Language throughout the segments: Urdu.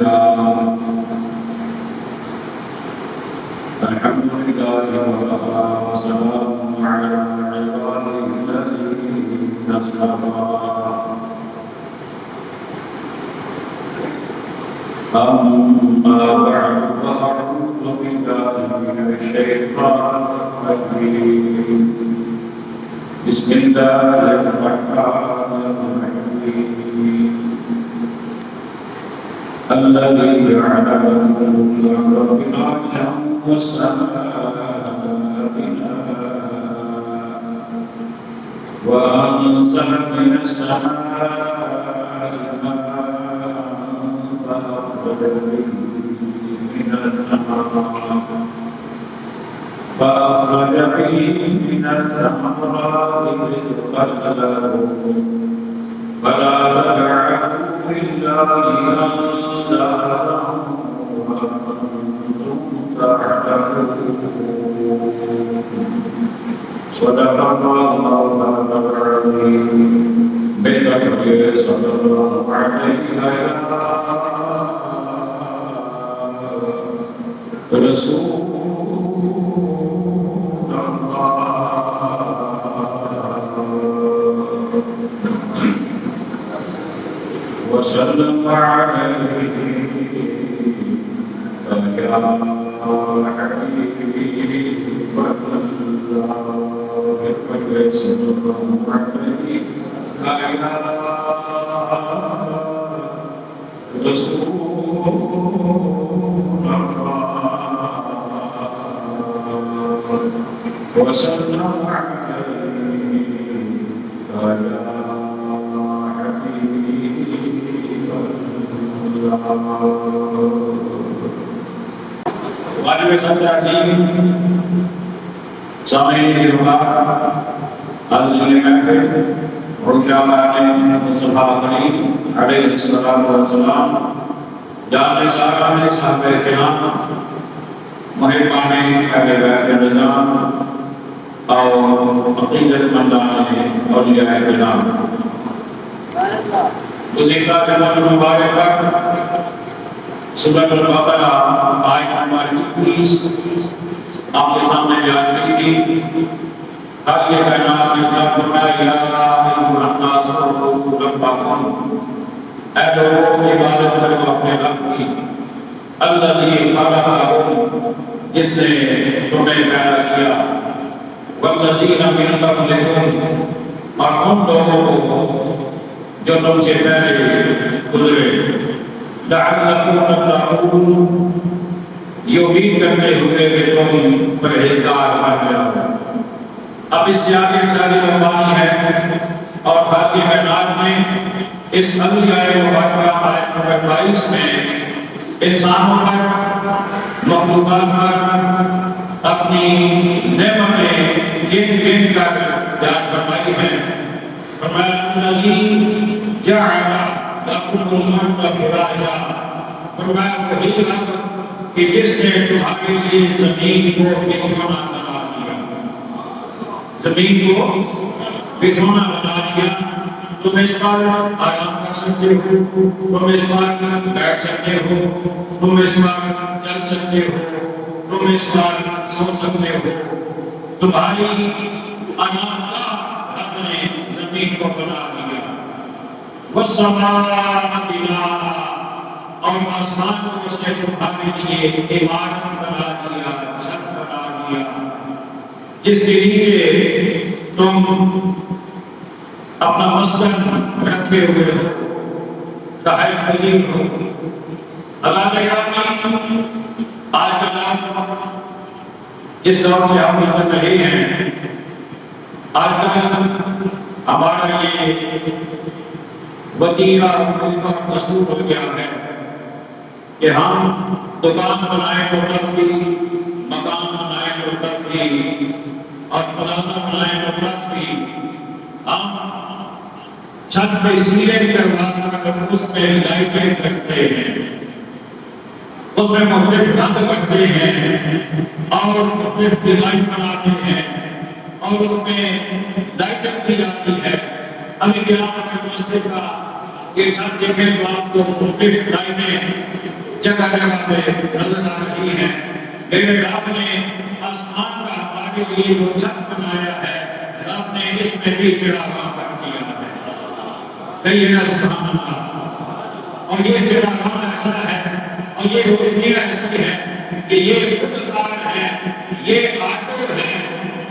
لله الحمد لله وكفى وسلام على عباده الذين اصطفى أما بعد فأعوذ بالله من الشيطان الرجيم بسم الله الرحمن الرحيم الذي جعل لكم الأرض فراشا والسماء بناء وأنزل من السماء ماء فأخرج به من الثمرات رزقا لكم فلا تجعلوا لله أندادا وأنتم تعلمون صدق الله العظيم بلغه صلى الله عليه رسول وسلم عليه يا حبيبي وسلم عليه يا رسول الله وسلم والد سجدہ سامعین کرام حاضرین محفل علماء مصطفیٰ کریم علیہ الصلوۃ والسلام جان ساران صحابہ کرام محبان اہل بیت نظام اور عقیدت مندان اولیاء کرام گزشتہ جمعہ مبارک پر سورۃ البقرہ آیت نمبر 21 آپ کے سامنے بیان کی تھی۔ حق کائنات نے کیا فرمایا، یا ایھا الناس اعبدوا ربکم، اے لوگوں عبادت کرو اپنے رب کی، الذی خلقکم، جس نے تمہیں پیدا کیا، والذین من قبلکم، اور ان لوگوں کو جو تم سے پہلے گزرے، لعلکم تتقون، یہ امید کرتے ہوئے کہ تم پرہیزگار بن جاؤ۔ اب اس سے آگے ساری ربانی ہے اور خالق کائنات میں اس انبیاء مبارکہ آیت نمبر 22 میں انسانوں پر، مخلوقات پر اپنی نعمتیں گن گن کر بیان فرمائی ہیں۔ فرمایا الذی جعل لکم الارض فراشا، فرمایا وہی رب کہ جس نے تمہارے لیے زمین کو بچھونا بنا دیا، زمین کو بچھونا بنا دیا، تم اس پر آرام کر سکتے ہو، تم اس پر بیٹھ سکتے ہو، تم اس پر چل سکتے ہو، تم اس پر سو سکتے ہو، تمہاری آرام کا رب نے زمین کو بنا دیا۔ والسماء بناء، اور آسمان کو اس نے تمہارے لیے عمارت بنا دیا، چھت بنا دیا، جس کے نیچے تم اپنا مسکن رکھے ہوئے ہو، تحائف پذیر ہو۔ اللہ نے کہا آج کل جس دور سے ہم گزر رہے ہیں، آج کل ہمارا یہ وتیرہ دستور ہو گیا ہے کہ ہم دکان بنائیں تو تب بھی، مکان بنائیں تو تب بھی، اور پلازہ بنائیں تو تب بھی ہم چھت پہ سیلنگ کروا کر اس میں لائٹیں کرتے ہیں، اس میں مختلف رنگ کرتے ہیں اور مختلف ڈیزائن بناتے ہیں اور اس میں لائٹنگ کی جاتی ہے۔ ابھی قیامت کے مسجد کا یہ چھت دیکھیں تو آپ کو مختلف لائٹیں جگہ جگہ پہ نظر آ رہی ہیں۔ میرے رب نے آسمان کا ہمارے لیے جو چھت بنایا ہے، رب نے اس میں بھی چراغاں کر دیا ہے۔ کہیے نا سبحان اللہ۔ اور یہ چراغاں ایسا ہے اور یہ روشنیاں ایسی ہیں کہ یہ خودکار ہے، یہ آٹو ہے،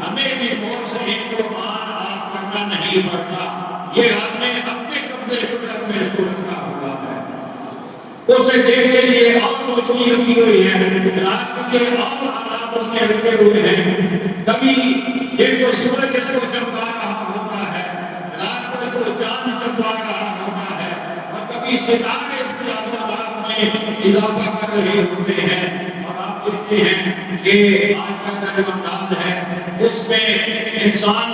ہمیں بھی موڑ سے ان کو آن آف کرنا نہیں پڑتا، یہ رب نے اپنے قبضے قدرت میں اس کو رکھا ہوا ہے۔ اسے دیکھ کے لیے اور روشنی رکھی ہوئی ہے، رات کے لیے اور حالات اس نے رکھے ہوئے ہیں۔ کبھی ایک تو سورج اس کو چمکا رہا ہوتا ہے، رات کو اس کو چاند چمکا رہا ہوتا ہے، اور کبھی ستارے اس کی آسمانات میں اضافہ کر رہے ہوتے ہیں۔ اور آپ دیکھتے ہیں کہ آج کل کا جو انداز ہے اس میں انسان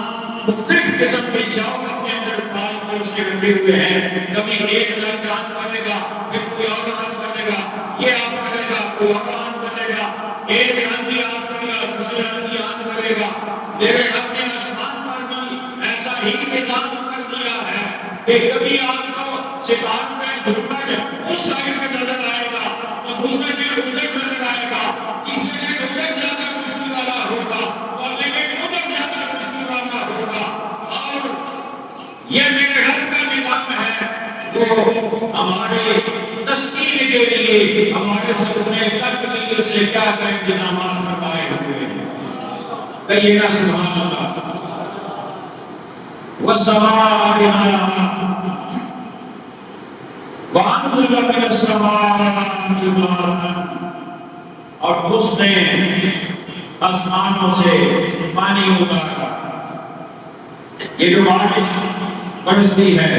مختلف قسم کے شوق اپنے اندر پال کے اس کے رکھے ہوئے ہیں۔ کبھی ایک لائٹ آن کرے گا، پھر کوئی اور آن کرے گا، یہ آن کرے گا، کوئی اور آن کرے گا، ایک رنگی آن کرے گا، دوسرے رنگی آن کرے گا۔ میرے رب نے آسمان پر بھی ایسا ہی نظام کر دیا ہے کہ کبھی آپ کو ستاروں کا جھپٹ اس سائڈ میں نظر آئے گا اور دوسرے میں ادھر نظر آئے گا، تیسرے میں ادھر زیادہ روشنی والا ہوگا اور لیکن ادھر زیادہ روشنی والا ہوگا۔ اور یہ میرے رب کا نظام ہے وہ ہمارے تسکین کے لیے، ہمارے سکونے قلب کے لیے سے کیا کیا انتظامات فرمائے ہوئے ہیں۔ کہیے نا سبحان اللہ۔ وَالسَّمَاءِ بِنَاءً وَأَنزَلَ مِنَ السَّمَاءِ مَاءً، اور اس نے آسمانوں سے پانی اتارا۔ یہ جو بارش برستی ہے،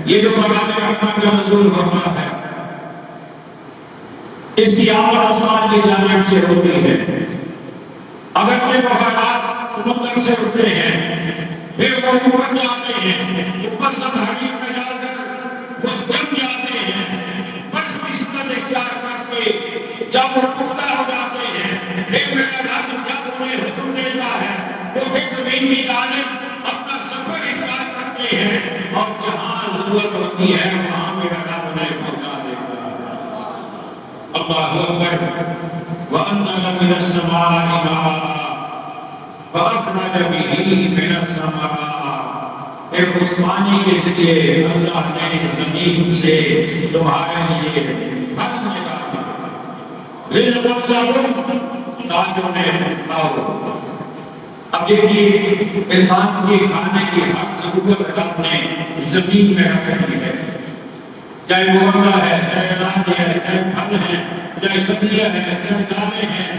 یہ جو کلام رحمت کا نزول ہوتا ہے، اس کی آمد آسمان کی جانب سے ہوتی ہے۔ اگر یہ بخارات سمندر سے اٹھتے ہیں، پھر وہ اوپر جاتے ہیں، اوپر سب حقیق میں جا کر وہ جم جاتے ہیں، برف کی شدت اختیار کر کے جب وہ پختہ ہو جاتے ہیں، پھر میرا رب جب انہیں حکم دیتا ہے وہ پھر زمین کی جانب اپنا سفر اختیار کرتے ہیں، اور جہاں ضرورت ہوتی ہے وہاں میرا رب انہیں پہنچا دیتا ہے۔ اللہ اکبر۔ وَأَنزَلَ مِنَ السَّمَاءِ مَاءً فَأَخْرَجَ بِهِ مِنَ الثَّمَرَاتِ، ایک اس پانی کے ذریعے اللہ نے زمین سے تمہارے لیے پھل نکالے، رِزْقًا لَكُمْ، تاکہ انہیں کھاؤ۔ اب دیکھیے انسان کی کھانے کی ہر ضرورت رب نے زمین میں رکھ دی ہے، چاہے وہ انڈا ہے، چاہے اناج ہے، چاہے پھل ہے، چاہے سبزیاں ہیں، چاہے دالیں ہیں،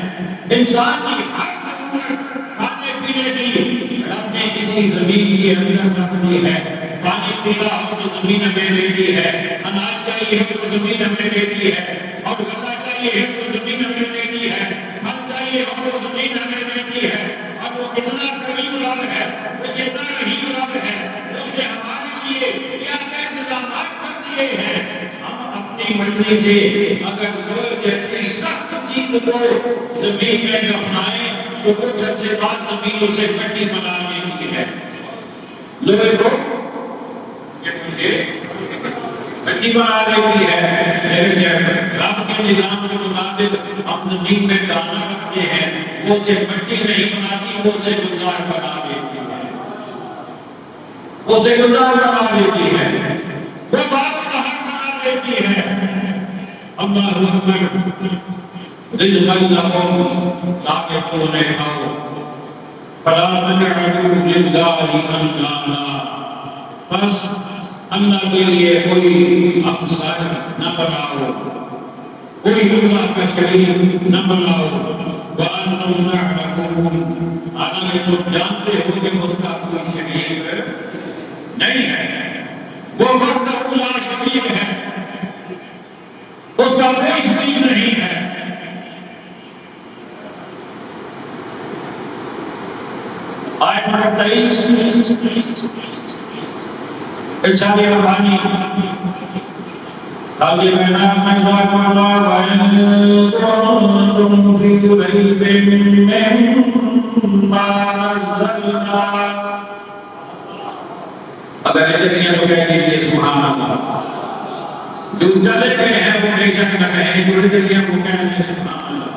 انسان کی ہر ضرورت کھانے پینے کی رب نے کسی زمین کے اندر رکھ دی ہے۔ پانی پینا ہو تو زمین ہمیں دیتی ہے، اناج چاہیے ہو تو زمین ہمیں دیتی ہے، اور غلہ چاہیے ہو تو زمین ہمیں دیتی ہے، پھل چاہیے ہو تو زمین ہمیں دیتی ہے۔ اور وہ کتنا قریب رب ہے، وہ کتنا رحیم رب ہے، اس نے ہمارے لیے کیا کیا انتظامات کر دیے ہیں۔ ہم اپنی مرضی سے اگر لوگ جیسی سخت چیز کو زمین میں دفنائیں تو کچھ عرصے بعد زمین اسے مٹی بنا لیتی ہے۔ لوگوں کو مٹی بنا لیتی ہے، لیکن رب کے نظام کے مطابق ہم زمین میں دانا رکھتے ہیں، وہ اسے مٹی نہیں بناتی، وہ اسے گلزار بنا دیتی ہے، وہ اسے گلزار بنا دیتی ہے، وہ باغ بہار بنا دیتی ہے۔ اللہ اکبر۔ رِزْقًا لَكُمْ، تاکہ تم انہیں کھاؤ۔ فَلَا تَجْعَلُوا لِلَّهِ أَندَادًا، بس اللہ کے لیے کوئی ہمسر نہ بناؤ، کوئی اللہ کا شریک نہ بناؤ۔ وَأَنْتُمْ تَعْلَمُونَ، حالانکہ تم جانتے ہو کہ اس کا کوئی شریک نہیں ہے، وہ وحدہ لا شریک ہے، اس کا کوئی شریک نہیں ہے۔ آیت نمبر 23، ارشاد ربانی، خالی بنا من اللہ وَإِن كُنتُمْ فِي رَيْبٍ مِّمَّا نَزَّلْنَا، اگر ادھر یہ تو کہہ دیجیے سبحان اللہ۔ جو چلے گئے ہیں وہ بے شک نہ کہیں، جڑ گئی ہیں وہ کہیں سبحان اللہ۔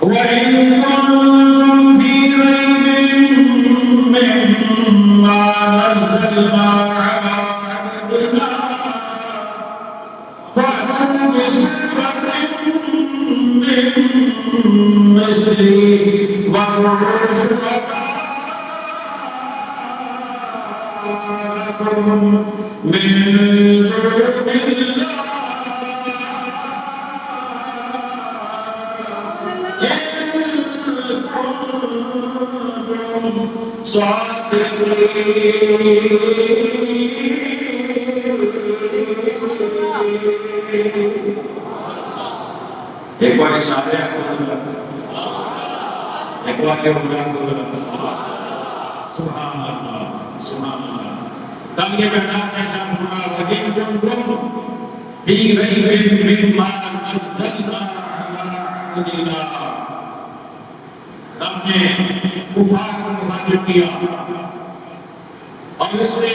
وَإِن كُنتُمْ فِي رَيْبٍ مِّمَّا نَزَّلْنَا عَلَىٰ عَبْدِنَا فَأْتُوا بِسُورَةٍ مِّن مِّثْلِهِ وَادْعُوا شُهَدَاءَكُم مِّن دُونِ اللَّهِ ایک بار اشارے کو ایک بار کے بلان کو سبحان اللہ سبحان اللہ۔ تب یہ کہنا ہے جب ہوا وَإِن كُنتُمْ فِي رَيْبٍ مِّمَّا نَزَّلْنَا عَلَىٰ عَبْدِنَا، رب نے کفار کو مخاطب کیا اور اس سے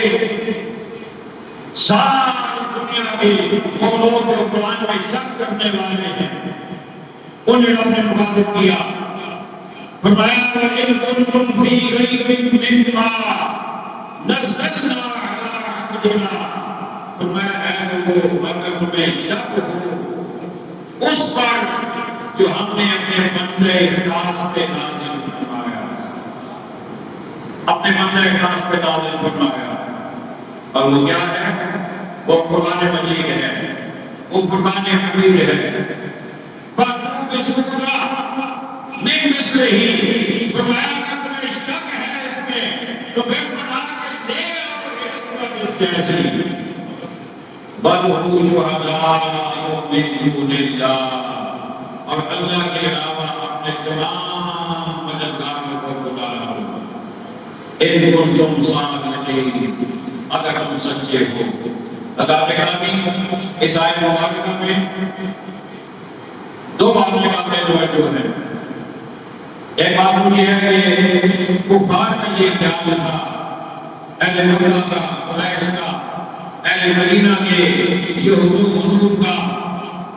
ساری دنیا کے وہ لوگ جو قرآن میں شک کرنے والے ہیں انہیں رب نے مخاطب کیا، فرمایا وَإِن كُنتُمْ فِي رَيْبٍ مِّمَّا نَزَّلْنَا عَلَىٰ عَبْدِنَا، فرمایا اے لوگوں اگر تمہیں شک ہو اس پر جو ہم نے اپنے بندے خاص پہ نازل فرمایا، اپنے بندے خاص پہ نازل فرمایا، اور وہ کیا ہے؟ وہ قرآن مجید ہے، وہ قرآن حمید ہے۔ فَأْتُوا بِسُورَةٍ مِّن مِّثْلِهِ، فرمایا کہ تمہیں شک ہے اس میں تو پھر بنا کے لے آؤ ایک سورت اس جیسی، وَادْعُوا شُهَدَاءَكُم مِّن دُونِ اللَّهِ، اور اللہ کے علاوہ اپنے تمام مددگاروں کو بلاؤ، اِن كُنتُمْ صَادِقِينَ، اگر تم سچے ہو۔ عذاب گرامی اس آیت مبارکہ میں دو باتیں توجہ ہے۔ ایک بات یہ ہے کہ کفار کا یہ خیال تھا، اہل مکہ کا، قریش کا، اہل مدینہ کے یہود و منود کا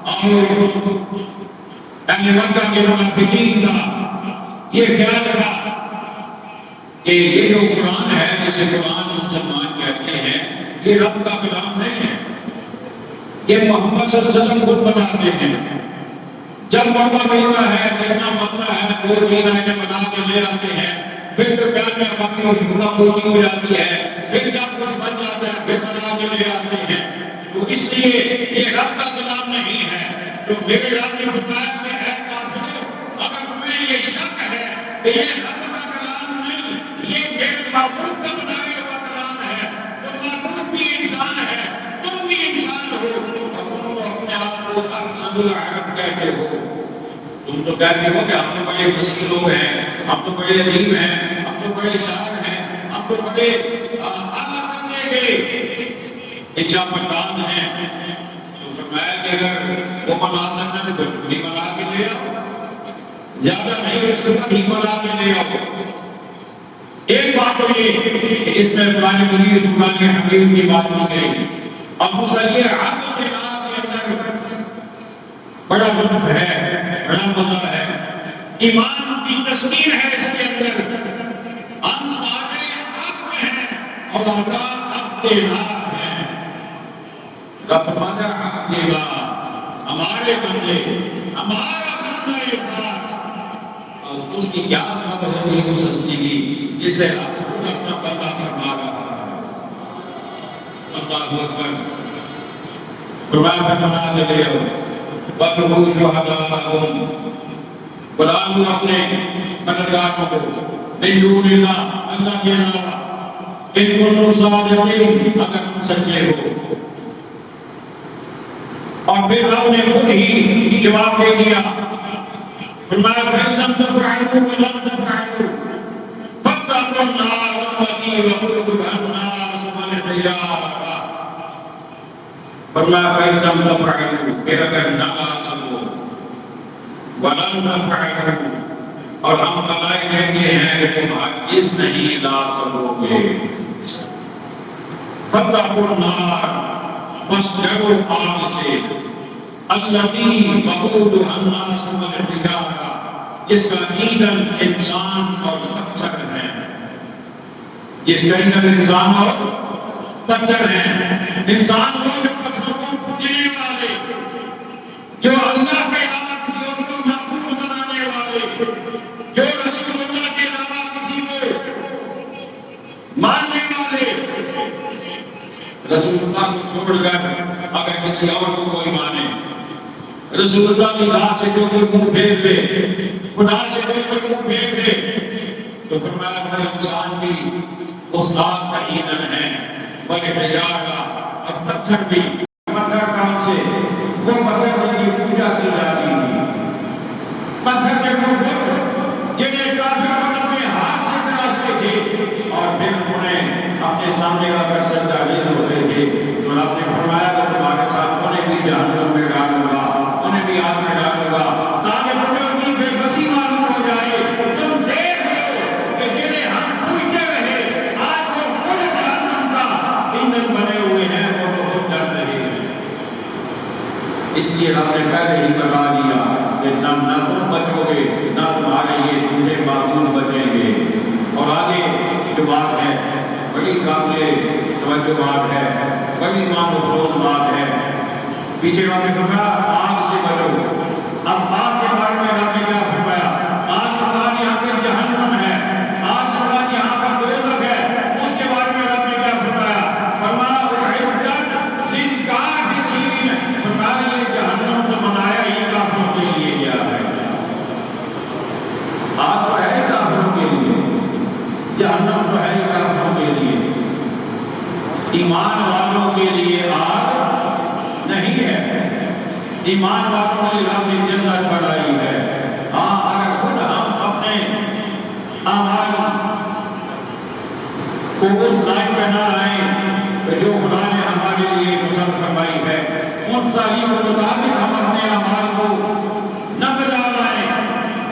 اور اہل مکہ کے منافقین کا یہ خیال تھا کہ یہ جو قرآن ہے جسے قرآن مسلمان کہتے ہیں یہ رب کا کلام نہیں ہے، یہ محمد صلی اللہ علیہ وسلم خود بناتے ہیں۔ جب موقع ملتا ہے کتنا مطلع ہے دو تین آیتیں بنا کے لے آتے ہیں، پھر درمیان میں باقی خاموشی ہو جاتی ہے، پھر جب کچھ بن جاتا ہے پھر بنا کے لے آتے ہیں۔ تو اس لیے یہ رب کا کلام نہیں ہے۔ تو میرے رب نے بتایا کہ اے کافرو اگر تمہیں یہ شک ہے کہ یہ رب کا کلام نہیں یہ میرے معبود کا بنایا ہوا کلام ہے، تو معبود بھی انسان ہے، تم بھی انسان ہو، اور تم اپنے آپ کو افضل العرب کہتے ہو۔ تم تو کہتے ہو کہ ہم تو بڑے فصیح لوگ ہیں، ہم تو بڑے ادیب ہیں، ہم تو بڑے شاعر ہیں، ہم تو بڑے اعلیٰ کرنے کے اچھا پرداز ہیں۔ تو فرمایا کہ اگر وہ بنا سکتے ہیں تو بھی بنا کے لے آؤ، زیادہ نہیں اس کو بھی بنا کے لے آؤ۔ ایک بات تو یہ کہ اس میں قرآن مجید قرآن حکیم کی بات کی گئی، اب مسئلہ عقل کے نام کے اندر بڑا لطف ہے، بڑا مزہ ہے، ایمان کی تسکین ہے اس کے اندر۔ ہم سارے عبد ہیں اور اللہ عبداللہ ہیں، رب مانا عبداللہ، ہمارے بندے، ہمارا بندہ یہ خاص، اور اس کی کیا عظمت ہوگی اس ہستی کی جسے آپ خود اپنا بندہ فرما رہا ہے۔ اللہ اکبر، فرمایا بنا دے لے وَادْعُوا شُهَدَاءَكُم، بلاؤ اپنے مددگاروں کو، مِن دُونِ اللَّهِ، اللہ کے علاوہ، اِن كُنتُمْ صَادِقِينَ، اگر تم سچے ہو۔ اور پھر آپ نے خود ہی جواب دے دیا، فرمایا فَإِن لَّمْ تَفْعَلُوا وَلَمْ تَفْعَلُوا فَاتَّقُوا النَّارَ الَّتِي وَقُودُهَا النَّاسُ وَالْحِجَارَةُ، فرمایا فَإِن لَّمْ تَفْعَلُوا، پھر اگر نہ حاصل ہو، وَلَمْ تَفْعَلُوا، اور ہم بتائے دیتے ہیں کہ تم ہرگز نہیں لا سکو گے، فَاتَّقُوا النَّارَ، بس ڈرو آگ سے الذی وقودها الناس والحجارہ، جس کا ایندھن انسان اور پتھر ہے، جس کا ایندھن انسان اور پتھر ہے۔ انسان کو جو پتھروں کو پوجنے والے، جو اللہ کے علاوہ کسی اور کو معبود بنانے والے، جو رسول اللہ کے علاوہ کسی کو ماننے والے، رسول اللہ کو چھوڑ کر اگر کسی اور کو کوئی مانے، رسول اللہ کی ذات سے جو کوئی منہ پھیر دے، خدا سے جو کوئی منہ پھیر دے، تو فرمایا وہ انسان بھی اس ذات کا ایندھن ہے، والحجارہ، اور پتھر بھی۔ پتھر کون سے؟ وہ پتھر جن کی پوجا کی جاتی تھی، پتھر کے وہ بت جنہیں کافروں اپنے ہاتھ سے تراشتے تھے اور پھر انہیں اپنے سامنے آ کر سجدہ ریز ہوتے تھے۔ تو آپ نے فرمایا کہ تمہارے ساتھ انہیں بھی جہنم میں ڈالوں گا، انہیں بھی آگ میں ڈالوں گا، تاکہ تمہیں ان کی بے بسی معلوم ہو جائے۔ تم دیکھو کہ جنہیں ہم پوجتے رہے آج وہ خود جہنم کا ایندھن بنے ہوئے ہیں اور وہ خود جل رہے ہیں۔ اس لیے رب نے پہلے ہی بتا دیا کہ نہ تم بچو گے، نہ تمہارے یہ دوسرے معبود بچیں گے۔ اور آگے جو بات ہے بڑی قابل توجہ بات ہے، بڑی ایمان افروز بات ہے۔ پیچھے رب نے کہا آگ سے بچو۔ اب آگ کے بارے میں رب نے کیا فرمایا؟ آج مراد یہاں پہ جہنم ہے، آج مراد یہاں پر دوزخ ہے۔ اس کے بارے میں رب نے کیا فرمایا؟ فرمایا اعدت للکافرین، فرمایا یہ جہنم تو بنایا ہی کافروں کے لیے گیا ہے۔ آگ تو ہے ہی کافروں کے لیے، جہنم تو ہے ہی کافروں کے لیے، ایمان والوں کے لیے آگ نہیں ہے۔ ایمان والوں کے لیے رب نے جنت بنائی ہے۔ ہاں اگر خود ہم اپنے اعمال کو اس لائن پہ نہ لائیں کہ جو خدا نے ہمارے لیے پسند فرمائی ہے، ان تعلیم کے مطابق ہم اپنے اعمال کو نہ بجا لائیں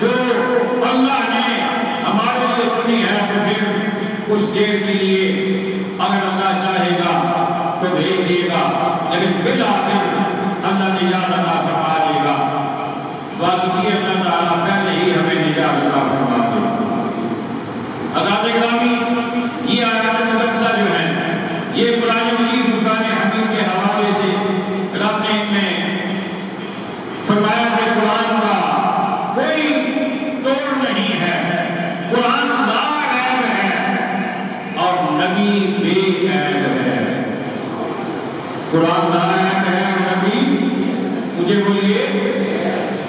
جو اللہ نے ہمارے لیے چنی ہے، تو پھر کچھ دیر کے لیے اگر اللہ چاہے گا تو بھیج دے گا، لیکن بالآخر اللہ نجات عطا فرما دے گا۔ واقعی اللہ تعالیٰ پہلے ہی ہمیں نجات عطا فرما دے گا۔ حضرات گرامی، یہ آیات مقدسہ جو ہیں یہ قرآن مجید فرقان حمید کے حوالے سے رب نے ان میں فرمایا کہ قرآن کا کوئی توڑ نہیں ہے، قرآن لا عیب ہے اور نبی بے عیب ہے۔ قرآن لا عیب ہے اور نبی مجھے بولیے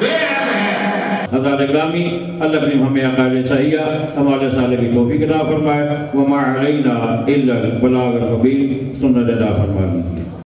بے عیب ہے۔ حضرات گرامی، اللہ کریم ہمیں عقائد صحیحہ ہمارے صالح کی توفیق عطا فرمائے۔ وما علینا الا البلاغ المبین، سنت ادا فرما دیجیے۔